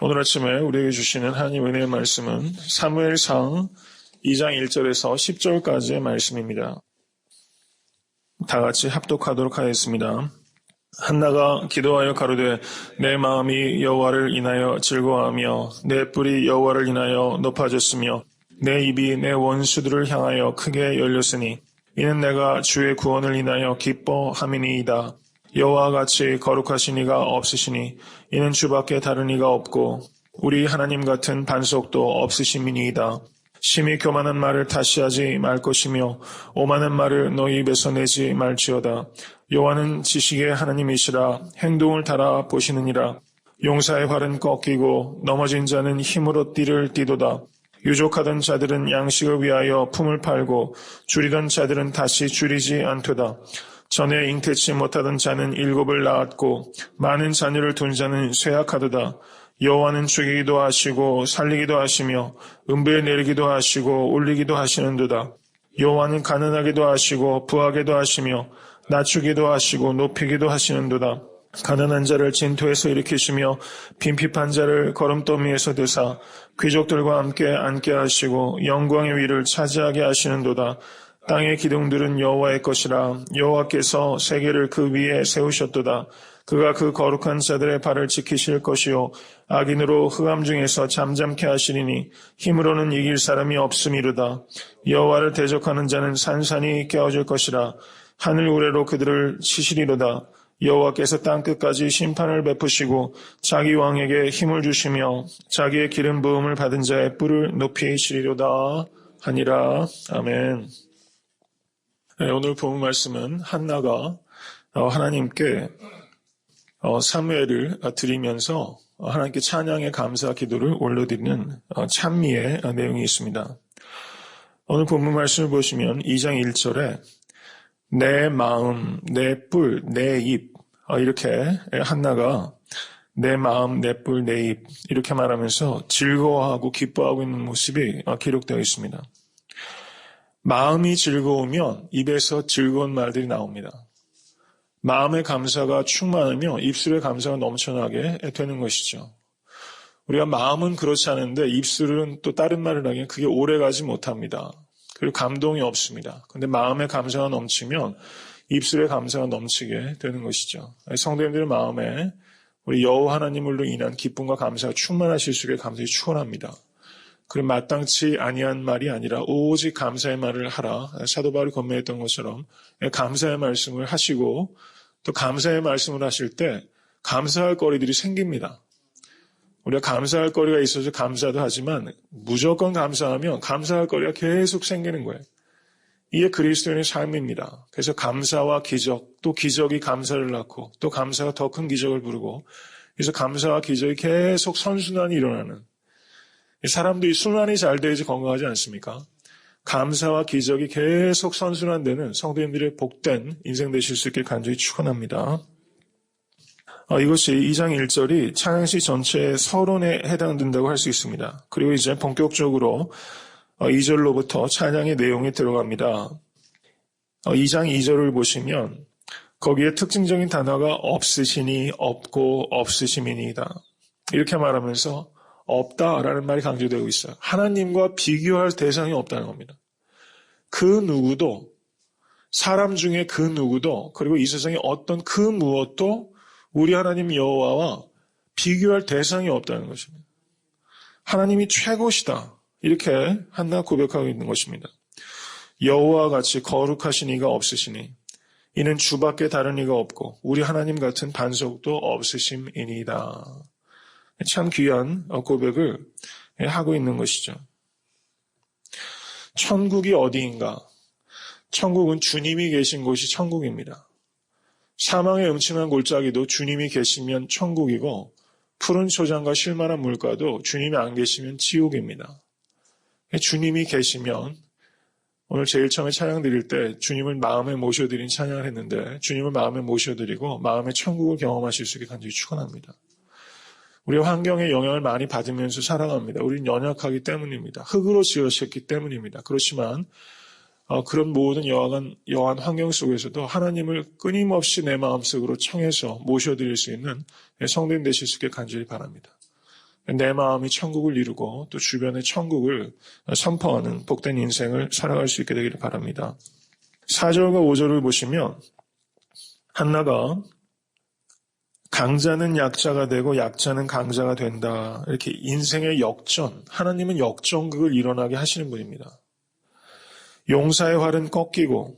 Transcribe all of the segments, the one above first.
오늘 아침에 우리에게 주시는 하나님 은혜의 말씀은 사무엘상 2장 1절에서 10절까지의 말씀입니다. 다 같이 합독하도록 하겠습니다. 한나가 기도하여 가로되 내 마음이 여호와를 인하여 즐거워하며 내 뿔이 여호와를 인하여 높아졌으며 내 입이 내 원수들을 향하여 크게 열렸으니 이는 내가 주의 구원을 인하여 기뻐함이니이다. 여호와와 같이 거룩하신 이가 없으시니 이는 주밖에 다른 이가 없고 우리 하나님 같은 반석도 없으심이니이다. 심히 교만한 말을 다시 하지 말 것이며 오만한 말을 너희 입에서 내지 말지어다. 여호와는 지식의 하나님이시라 행동을 달아 보시느니라. 용사의 활은 꺾이고 넘어진 자는 힘으로 띠를 띠도다. 유족하던 자들은 양식을 위하여 품을 팔고 줄이던 자들은 다시 줄이지 않도다. 전에 잉태치 못하던 자는 7을 낳았고 많은 자녀를 둔 자는 쇠약하도다. 여호와는 죽이기도 하시고 살리기도 하시며 은부에 내리기도 하시고 올리기도 하시는도다. 여호와는 가난하기도 하시고 부하게도 하시며 낮추기도 하시고 높이기도 하시는도다. 가난한 자를 진토에서 일으키시며 빈핍한 자를 거름더미에서 드사 귀족들과 함께 앉게 하시고 영광의 위를 차지하게 하시는도다. 땅의 기둥들은 여호와의 것이라. 여호와께서 세계를 그 위에 세우셨도다. 그가 그 거룩한 자들의 발을 지키실 것이요 악인으로 흑암 중에서 잠잠케 하시리니 힘으로는 이길 사람이 없음이로다. 여호와를 대적하는 자는 산산이 깨어질 것이라. 하늘 우레로 그들을 치시리로다. 여호와께서 땅끝까지 심판을 베푸시고 자기 왕에게 힘을 주시며 자기의 기름 부음을 받은 자의 뿔을 높이시리로다 하니라. 아멘. 네, 오늘 본 말씀은 한나가 하나님께 사무엘을 드리면서 하나님께 찬양의 감사 기도를 올려드리는 찬미의 내용이 있습니다. 오늘 본문 말씀을 보시면 2장 1절에 내 마음, 내 뿔, 내 입 이렇게 한나가 내 마음, 내 뿔, 내 입 이렇게 말하면서 즐거워하고 기뻐하고 있는 모습이 기록되어 있습니다. 마음이 즐거우면 입에서 즐거운 말들이 나옵니다. 마음의 감사가 충만하며 입술의 감사가 넘쳐나게 되는 것이죠. 우리가 마음은 그렇지 않은데 입술은 또 다른 말을 하기엔 그게 오래가지 못합니다. 그리고 감동이 없습니다. 그런데 마음의 감사가 넘치면 입술의 감사가 넘치게 되는 것이죠. 성도님들의 마음에 우리 여호와 하나님으로 인한 기쁨과 감사가 충만하실 수 있게 감사히 축원합니다. 그럼 마땅치 아니한 말이 아니라 오직 감사의 말을 하라. 사도 바울이 권면했던 것처럼 감사의 말씀을 하시고 또 감사의 말씀을 하실 때 감사할 거리들이 생깁니다. 우리가 감사할 거리가 있어서 감사도 하지만 무조건 감사하면 감사할 거리가 계속 생기는 거예요. 이게 그리스도인의 삶입니다. 그래서 감사와 기적, 또 기적이 감사를 낳고 또 감사가 더 큰 기적을 부르고 그래서 감사와 기적이 계속 선순환이 일어나는 사람들이 순환이 잘 돼야지 건강하지 않습니까? 감사와 기적이 계속 선순환되는 성도님들의 복된 인생 되실 수 있게 간절히 축원합니다. 이것이 2장 1절이 찬양시 전체의 서론에 해당된다고 할 수 있습니다. 그리고 이제 본격적으로 2절로부터 찬양의 내용이 들어갑니다. 2장 2절을 보시면 거기에 특징적인 단어가 없으시니 없고 없으심이니이다. 이렇게 말하면서 없다라는 말이 강조되고 있어요. 하나님과 비교할 대상이 없다는 겁니다. 그 누구도 사람 중에 그 누구도 그리고 이 세상에 어떤 그 무엇도 우리 하나님 여호와와 비교할 대상이 없다는 것입니다. 하나님이 최고시다. 이렇게 한나가 고백하고 있는 것입니다. 여호와와 같이 거룩하신 이가 없으시니 이는 주밖에 다른 이가 없고 우리 하나님 같은 반석도 없으심이니이다. 참 귀한 고백을 하고 있는 것이죠. 천국이 어디인가? 천국은 주님이 계신 곳이 천국입니다. 사망의 음침한 골짜기도 주님이 계시면 천국이고 푸른 초장과 쉴만한 물가도 주님이 안 계시면 지옥입니다. 주님이 계시면 오늘 제일 처음에 찬양 드릴 때 주님을 마음에 모셔드린 찬양을 했는데 주님을 마음에 모셔드리고 마음의 천국을 경험하실 수 있게 간절히 축원합니다. 우리가 환경의 영향을 많이 받으면서 살아갑니다. 우리는 연약하기 때문입니다. 흙으로 지으셨기 때문입니다. 그렇지만 그런 모든 여한 환경 속에서도 하나님을 끊임없이 내 마음속으로 청해서 모셔드릴 수 있는 성도님 되실 수 있게 간절히 바랍니다. 내 마음이 천국을 이루고 또 주변의 천국을 선포하는 복된 인생을 살아갈 수 있게 되기를 바랍니다. 4절과 5절을 보시면 한나가 강자는 약자가 되고 약자는 강자가 된다. 이렇게 인생의 역전, 하나님은 역전극을 일어나게 하시는 분입니다. 용사의 활은 꺾이고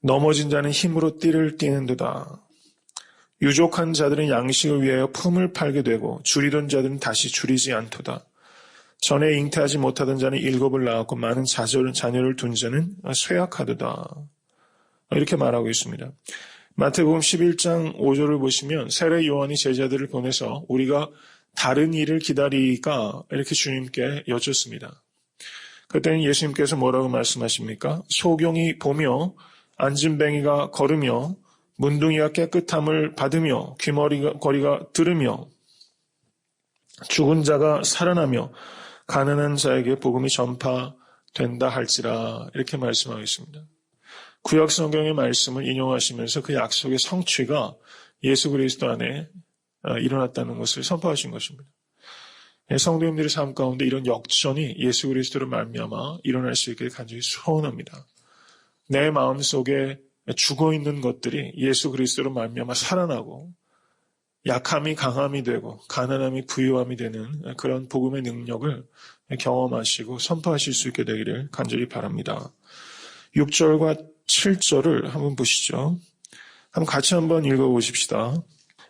넘어진 자는 힘으로 띠를 띠는 듯다. 유족한 자들은 양식을 위하여 품을 팔게 되고 줄이던 자들은 다시 줄이지 않도다. 전에 잉태하지 못하던 자는 7을 낳았고 많은 자녀를 둔 자는 쇠약하도다. 이렇게 말하고 있습니다. 마태복음 11장 5절을 보시면 세례 요한이 제자들을 보내서 우리가 다른 일을 기다리까 이렇게 주님께 여쭙습니다. 그때는 예수님께서 뭐라고 말씀하십니까? 소경이 보며 안진뱅이가 걸으며 문둥이가 깨끗함을 받으며 귀머거리가 들으며 죽은 자가 살아나며 가난한 자에게 복음이 전파된다 할지라 이렇게 말씀하고 있습니다. 구약 성경의 말씀을 인용하시면서 그 약속의 성취가 예수 그리스도 안에 일어났다는 것을 선포하신 것입니다. 성도님들의 삶 가운데 이런 역전이 예수 그리스도로 말미암아 일어날 수 있게 간절히 소원합니다. 내 마음속에 죽어있는 것들이 예수 그리스도로 말미암아 살아나고 약함이 강함이 되고 가난함이 부유함이 되는 그런 복음의 능력을 경험하시고 선포하실 수 있게 되기를 간절히 바랍니다. 6절과 7절을 한번 보시죠. 같이 한번 읽어보십시다.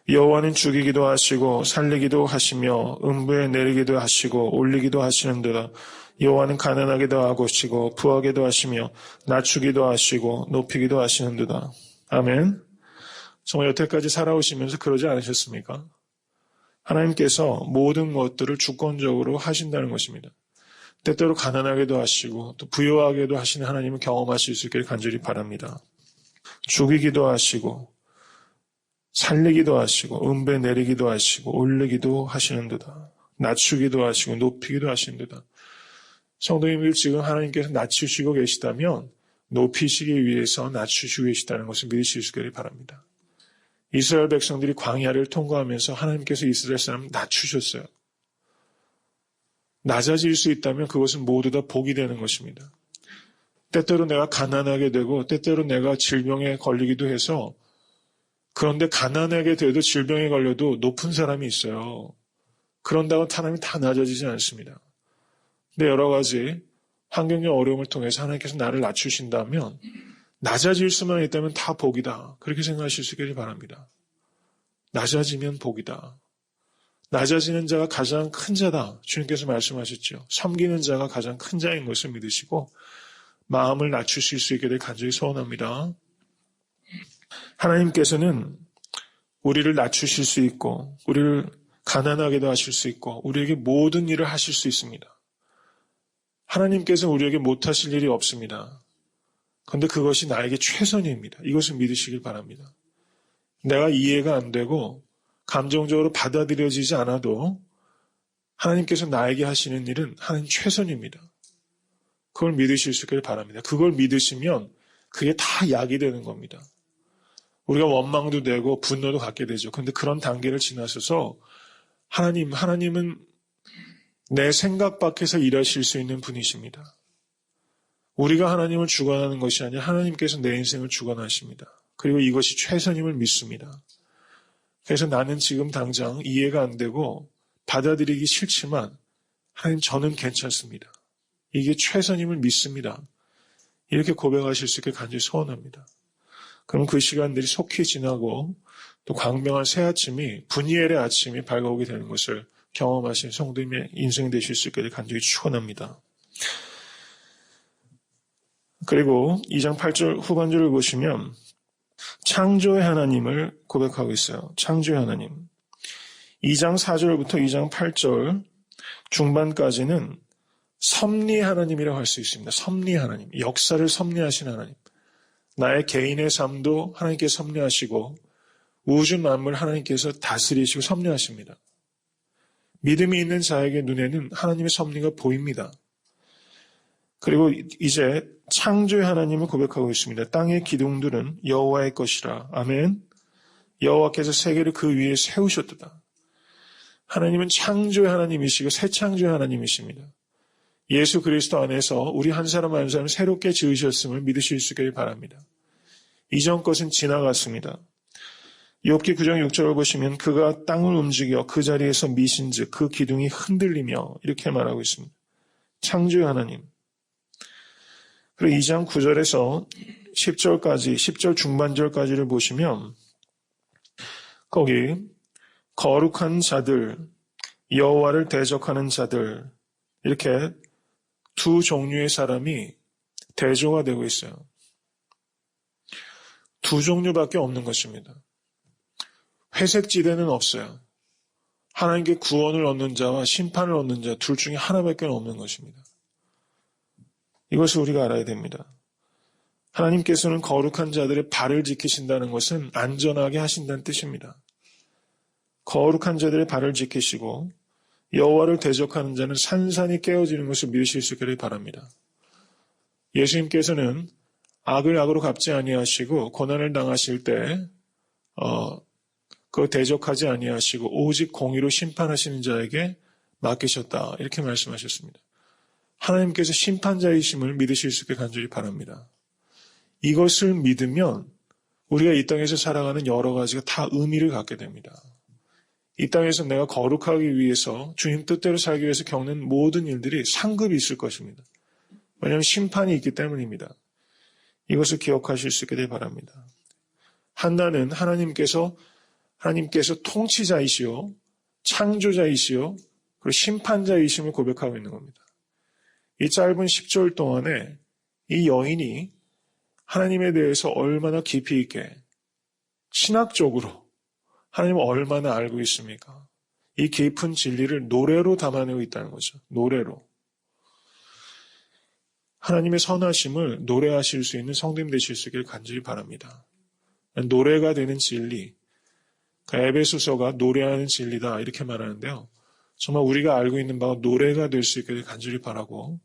여호와는 죽이기도 하시고 살리기도 하시며 음부에 내리기도 하시고 올리기도 하시는도다. 여호와는 가난하게도 하시고 부하게도 하시며 낮추기도 하시고 높이기도 하시는도다. 아멘. 정말 여태까지 살아오시면서 그러지 않으셨습니까? 하나님께서 모든 것들을 주권적으로 하신다는 것입니다. 때때로 가난하게도 하시고 또 부유하게도 하시는 하나님을 경험하실 수 있기를 간절히 바랍니다. 죽이기도 하시고 살리기도 하시고 음배 내리기도 하시고 올리기도 하시는도다. 낮추기도 하시고 높이기도 하시는도다. 성도님들 지금 하나님께서 낮추시고 계시다면 높이시기 위해서 낮추시고 계시다는 것을 믿으실 수 있기를 바랍니다. 이스라엘 백성들이 광야를 통과하면서 하나님께서 이스라엘 사람을 낮추셨어요. 낮아질 수 있다면 그것은 모두 다 복이 되는 것입니다. 때때로 내가 가난하게 되고 때때로 내가 질병에 걸리기도 해서 그런데 가난하게 돼도 질병에 걸려도 높은 사람이 있어요. 그런다고 하나님이 다 낮아지지 않습니다. 근데 여러 가지 환경적 어려움을 통해서 하나님께서 나를 낮추신다면 낮아질 수만 있다면 다 복이다. 그렇게 생각하실 수 있기를 바랍니다. 낮아지면 복이다. 낮아지는 자가 가장 큰 자다. 주님께서 말씀하셨죠. 섬기는 자가 가장 큰 자인 것을 믿으시고 마음을 낮추실 수 있게 될 간절히 소원합니다. 하나님께서는 우리를 낮추실 수 있고 우리를 가난하게도 하실 수 있고 우리에게 모든 일을 하실 수 있습니다. 하나님께서 우리에게 못하실 일이 없습니다. 그런데 그것이 나에게 최선입니다. 이것을 믿으시길 바랍니다. 내가 이해가 안 되고 감정적으로 받아들여지지 않아도 하나님께서 나에게 하시는 일은 하나님 최선입니다. 그걸 믿으실 수 있기를 바랍니다. 그걸 믿으시면 그게 다 약이 되는 겁니다. 우리가 원망도 되고 분노도 갖게 되죠. 그런데 그런 단계를 지나서서 하나님은 내 생각 밖에서 일하실 수 있는 분이십니다. 우리가 하나님을 주관하는 것이 아니라 하나님께서 내 인생을 주관하십니다. 그리고 이것이 최선임을 믿습니다. 그래서 나는 지금 당장 이해가 안 되고 받아들이기 싫지만 하나님 저는 괜찮습니다. 이게 최선임을 믿습니다. 이렇게 고백하실 수 있게 간절히 소원합니다. 그럼 그 시간들이 속히 지나고 또 광명한 새 아침이 분이엘의 아침이 밝아오게 되는 것을 경험하신 성도님의 인생이 되실 수 있게 간절히 축원합니다. 그리고 2장 8절 후반절을 보시면 창조의 하나님을 고백하고 있어요. 창조의 하나님. 2장 4절부터 2장 8절 중반까지는 섭리 하나님이라고 할 수 있습니다. 섭리 하나님. 역사를 섭리하신 하나님. 나의 개인의 삶도 하나님께서 섭리하시고 우주 만물 하나님께서 다스리시고 섭리하십니다. 믿음이 있는 자에게 눈에는 하나님의 섭리가 보입니다. 그리고 이제 창조의 하나님을 고백하고 있습니다. 땅의 기둥들은 여호와의 것이라. 아멘. 여호와께서 세계를 그 위에 세우셨도다. 하나님은 창조의 하나님이시고 새 창조의 하나님이십니다. 예수 그리스도 안에서 우리 한 사람 한 사람 새롭게 지으셨음을 믿으실 수 있기를 바랍니다. 이전 것은 지나갔습니다. 욥기 9장 6절을 보시면 그가 땅을 움직여 그 자리에서 미신즉 그 기둥이 흔들리며 이렇게 말하고 있습니다. 창조의 하나님. 그리고 2장 9절에서 10절까지 10절 중반절까지를 보시면 거기 거룩한 자들, 여호와를 대적하는 자들 이렇게 두 종류의 사람이 대조가 되고 있어요. 두 종류밖에 없는 것입니다. 회색 지대는 없어요. 하나님께 구원을 얻는 자와 심판을 얻는 자 둘 중에 하나밖에 없는 것입니다. 이것을 우리가 알아야 됩니다. 하나님께서는 거룩한 자들의 발을 지키신다는 것은 안전하게 하신다는 뜻입니다. 거룩한 자들의 발을 지키시고 여호와를 대적하는 자는 산산이 깨어지는 것을 믿으실 수 있기를 바랍니다. 예수님께서는 악을 악으로 갚지 아니하시고 고난을 당하실 때 그 대적하지 아니하시고 오직 공의로 심판하시는 자에게 맡기셨다 이렇게 말씀하셨습니다. 하나님께서 심판자이심을 믿으실 수 있게 간절히 바랍니다. 이것을 믿으면 우리가 이 땅에서 살아가는 여러 가지가 다 의미를 갖게 됩니다. 이 땅에서 내가 거룩하기 위해서 주님 뜻대로 살기 위해서 겪는 모든 일들이 상급이 있을 것입니다. 왜냐하면 심판이 있기 때문입니다. 이것을 기억하실 수 있게 되길 바랍니다. 한나는 하나님께서 통치자이시요 창조자이시요 그리고 심판자이심을 고백하고 있는 겁니다. 이 짧은 10절 동안에 이 여인이 하나님에 대해서 얼마나 깊이 있게 신학적으로 하나님을 얼마나 알고 있습니까? 이 깊은 진리를 노래로 담아내고 있다는 거죠. 노래로. 하나님의 선하심을 노래하실 수 있는 성도님 되실 수 있기를 간절히 바랍니다. 노래가 되는 진리, 에베소서가 노래하는 진리다 이렇게 말하는데요. 정말 우리가 알고 있는 바가 노래가 될 수 있기를 간절히 바라고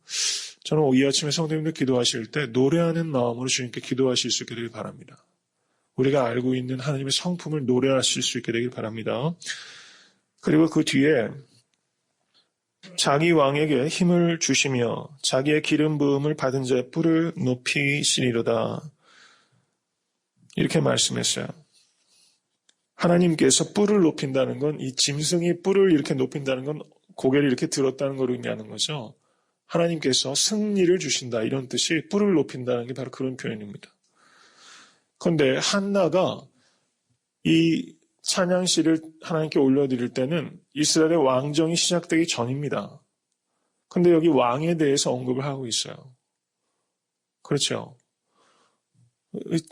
저는 이 아침에 성도님들 기도하실 때 노래하는 마음으로 주님께 기도하실 수 있게 되길 바랍니다. 우리가 알고 있는 하나님의 성품을 노래하실 수 있게 되길 바랍니다. 그리고 그 뒤에 자기 왕에게 힘을 주시며 자기의 기름 부음을 받은 자의 뿔을 높이시리로다. 이렇게 말씀했어요. 하나님께서 뿔을 높인다는 건 이 짐승이 뿔을 이렇게 높인다는 건 고개를 이렇게 들었다는 걸 의미하는 거죠. 하나님께서 승리를 주신다 이런 뜻이 뿔을 높인다는 게 바로 그런 표현입니다. 그런데 한나가 이 찬양시를 하나님께 올려드릴 때는 이스라엘의 왕정이 시작되기 전입니다. 그런데 여기 왕에 대해서 언급을 하고 있어요. 그렇죠.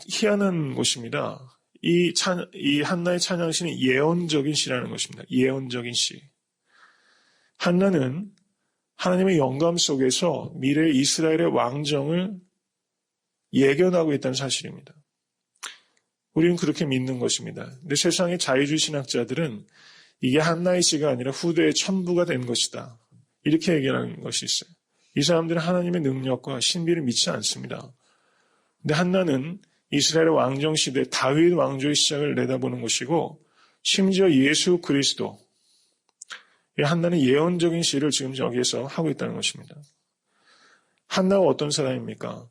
희한한 것입니다. 이 한나의 찬양시는 예언적인 시라는 것입니다. 예언적인 시. 한나는 하나님의 영감 속에서 미래 이스라엘의 왕정을 예견하고 있다는 사실입니다. 우리는 그렇게 믿는 것입니다. 근데 세상의 자유주의 신학자들은 이게 한나의 시가 아니라 후대의 첨부가 된 것이다. 이렇게 얘기하는 것이 있어요. 이 사람들은 하나님의 능력과 신비를 믿지 않습니다. 근데 한나는 이스라엘의 왕정 시대 다윗 왕조의 시작을 내다보는 것이고 심지어 예수 그리스도 한나는 예언적인 시를 지금 여기에서 하고 있다는 것입니다. 한나가 어떤 사람입니까?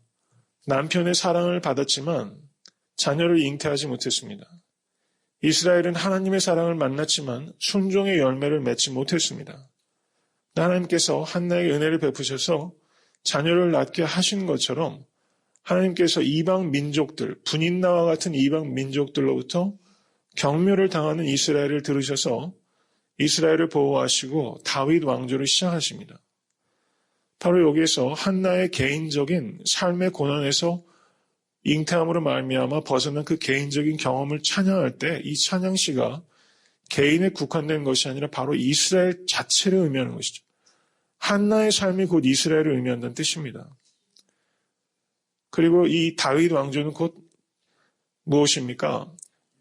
남편의 사랑을 받았지만 자녀를 잉태하지 못했습니다. 이스라엘은 하나님의 사랑을 만났지만 순종의 열매를 맺지 못했습니다. 하나님께서 한나에게 은혜를 베푸셔서 자녀를 낳게 하신 것처럼 하나님께서 이방 민족들, 분인나와 같은 이방 민족들로부터 경멸을 당하는 이스라엘을 들으셔서 이스라엘을 보호하시고 다윗 왕조를 시작하십니다. 바로 여기에서 한나의 개인적인 삶의 고난에서 잉태함으로 말미암아 벗어난 그 개인적인 경험을 찬양할 때 이 찬양시가 개인에 국한된 것이 아니라 바로 이스라엘 자체를 의미하는 것이죠. 한나의 삶이 곧 이스라엘을 의미한다는 뜻입니다. 그리고 이 다윗 왕조는 곧 무엇입니까?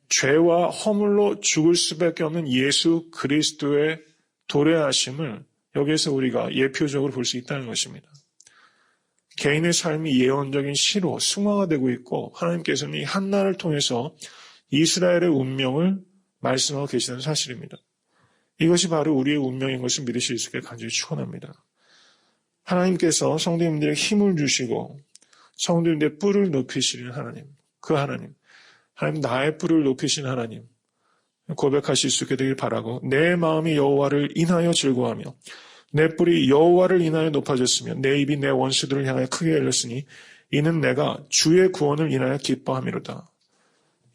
죄와 허물로 죽을 수밖에 없는 예수 그리스도의 도래하심을 여기에서 우리가 예표적으로 볼 수 있다는 것입니다. 개인의 삶이 예언적인 시로 승화가 되고 있고 하나님께서는 이 한나를 통해서 이스라엘의 운명을 말씀하고 계시다는 사실입니다. 이것이 바로 우리의 운명인 것을 믿으실 수 있게 간절히 축원합니다. 하나님께서 성도님들에게 힘을 주시고 성도님들의 뿔을 높이시는 하나님, 그 하나님 나의 뿔을 높이신 하나님 고백하실 수 있게 되길 바라고, 내 마음이 여호와를 인하여 즐거워하며 내 뿔이 여호와를 인하여 높아졌으며 내 입이 내 원수들을 향하여 크게 열렸으니 이는 내가 주의 구원을 인하여 기뻐함이로다.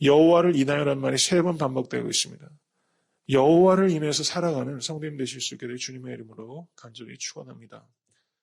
여호와를 인하여란 말이 3번 반복되고 있습니다. 여호와를 인해서 살아가는 성도님 되실 수 있게 될 주님의 이름으로 간절히 축원합니다.